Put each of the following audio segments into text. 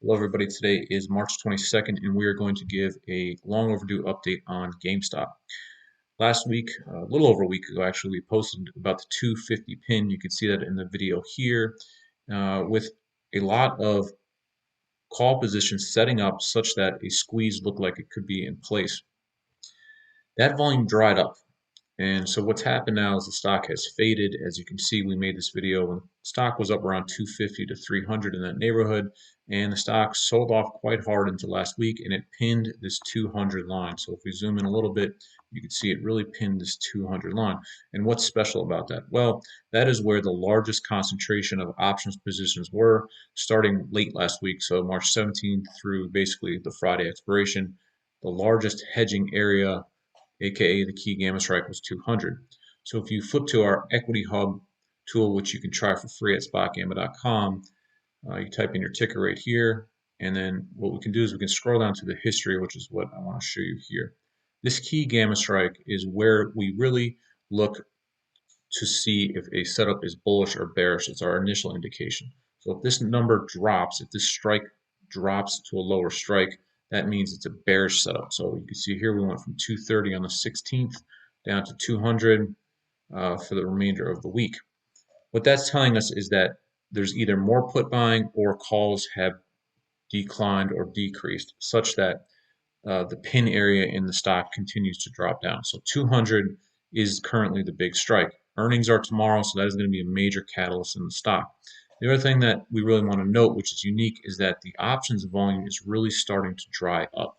Hello, everybody. Today is March 22nd, and we are going to give a long overdue update on Gamestop. Last week, a little over a week ago, actually, we posted about the 250 pin. You can see that in the video here, with a lot of call positions setting up such that a squeeze looked like it could be in place. That volume dried up. And so what's happened now is the stock has faded. As you can see, we made this video when stock was up around 250 to 300 in that neighborhood, and the stock sold off quite hard into last week, and it pinned this 200 line. So if we zoom in a little bit, you can see it really pinned this 200 line. And what's special about that? Well, that is where the largest concentration of options positions were starting late last week, so March 17th through basically the Friday expiration. The largest hedging area, aka the key gamma strike, was 200. So if you flip to our equity hub tool, which you can try for free at spotgamma.com, you type in your ticker right here, and then what we can do is we can scroll down to the history, which is what I want to show you here. This key gamma strike is where we really look to see if a setup is bullish or bearish. It's our initial indication. So if this number drops, if this strike drops to a lower strike, that means it's a bearish setup. So you can see here we went from 230 on the 16th down to 200 for the remainder of the week. What that's telling us is that there's either more put buying or calls have declined or decreased such that the pin area in the stock continues to drop down. So 200 is currently the big strike. Earnings are tomorrow, so that is going to be a major catalyst in the stock. The other thing that we really want to note, which is unique, is that the options volume is really starting to dry up.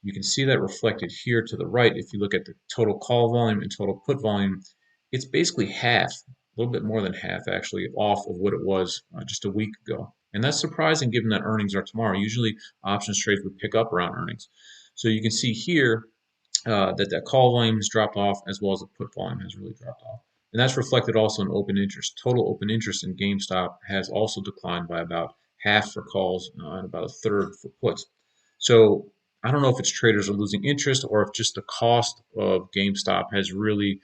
You can see that reflected here to the right. If you look at the total call volume and total put volume, it's basically half, a little bit more than half actually, off of what it was just a week ago. And that's surprising given that earnings are tomorrow. Usually options trades would pick up around earnings. So you can see here that call volume has dropped off as well as the put volume has really dropped off. And that's reflected also in open interest. Total open interest in GameStop has also declined by about half for calls and about a third for puts. So I don't know if it's traders are losing interest or if just the cost of GameStop has really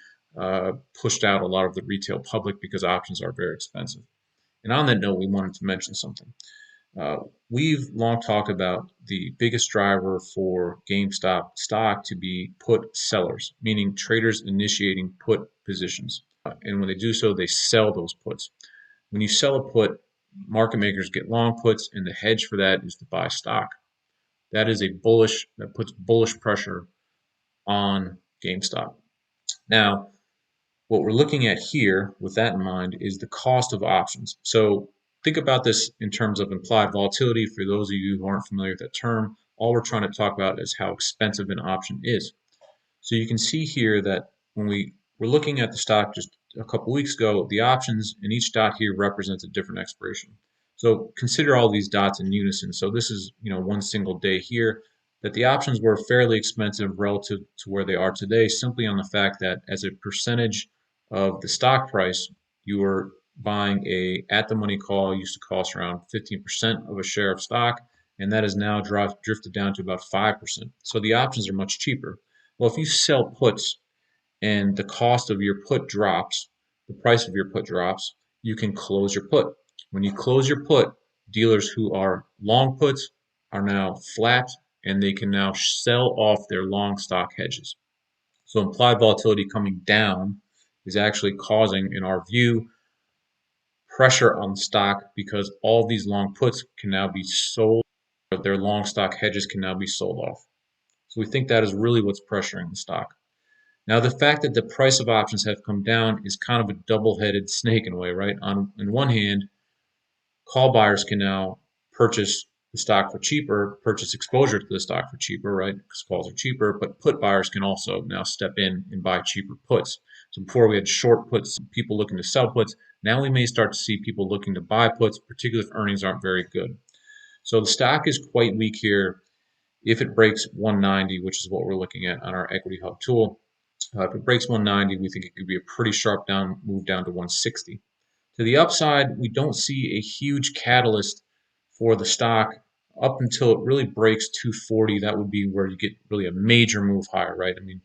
pushed out a lot of the retail public because options are very expensive. And on that note, we wanted to mention something. Uh, we've long talked about the biggest driver for GameStop stock to be put sellers, meaning traders initiating put positions. And when they do so, they sell those puts. When you sell a put, market makers get long puts, and the hedge for that is to buy stock. That is that puts bullish pressure on GameStop. Now, what we're looking at here with that in mind is the cost of options. So think about this in terms of implied volatility. For those of you who aren't familiar with that term, all we're trying to talk about is how expensive an option is. So you can see here that when we were looking at the stock just a couple weeks ago, the options in each dot here represents a different expiration. So consider all these dots in unison. So this is, one single day here, that the options were fairly expensive relative to where they are today, simply on the fact that as a percentage of the stock price, you were buying a at the money call used to cost around 15% of a share of stock, and that has now drifted down to about 5%. So the options are much cheaper. Well, if you sell puts and the cost of your put drops, the price of your put drops, you can close your put. When you close your put, dealers who are long puts are now flat and they can now sell off their long stock hedges. So implied volatility coming down is actually causing, in our view, pressure on the stock because all these long puts can now be sold, but their long stock hedges can now be sold off. So we think that is really what's pressuring the stock. Now, the fact that the price of options have come down is kind of a double-headed snake in a way, right? On one hand, call buyers can now purchase the stock for cheaper, purchase exposure to the stock for cheaper, right? Because calls are cheaper, but put buyers can also now step in and buy cheaper puts. So before we had short puts, people looking to sell puts. Now we may start to see people looking to buy puts, particularly if earnings aren't very good. So the stock is quite weak here. If it breaks 190, which is what we're looking at on our equity hub tool, if it breaks 190, we think it could be a pretty sharp move down to 160. To the upside, we don't see a huge catalyst for the stock up until it really breaks 240. That would be where you get really a major move higher, right? I mean,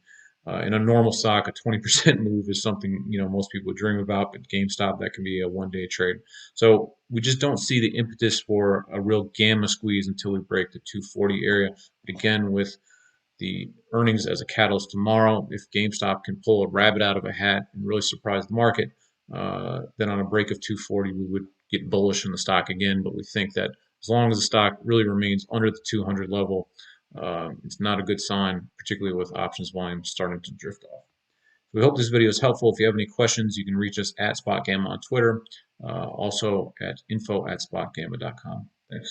In a normal stock, a 20% move is something most people dream about, but GameStop, that can be a one-day trade. So we just don't see the impetus for a real gamma squeeze until we break the 240 area. But again, with the earnings as a catalyst tomorrow, if GameStop can pull a rabbit out of a hat and really surprise the market, then on a break of 240, we would get bullish in the stock again. But we think that as long as the stock really remains under the 200 level, it's not a good sign, particularly with options volume starting to drift off. We hope this video is helpful. If you have any questions, you can reach us at SpotGamma on Twitter, also at info@spotgamma.com. Thanks.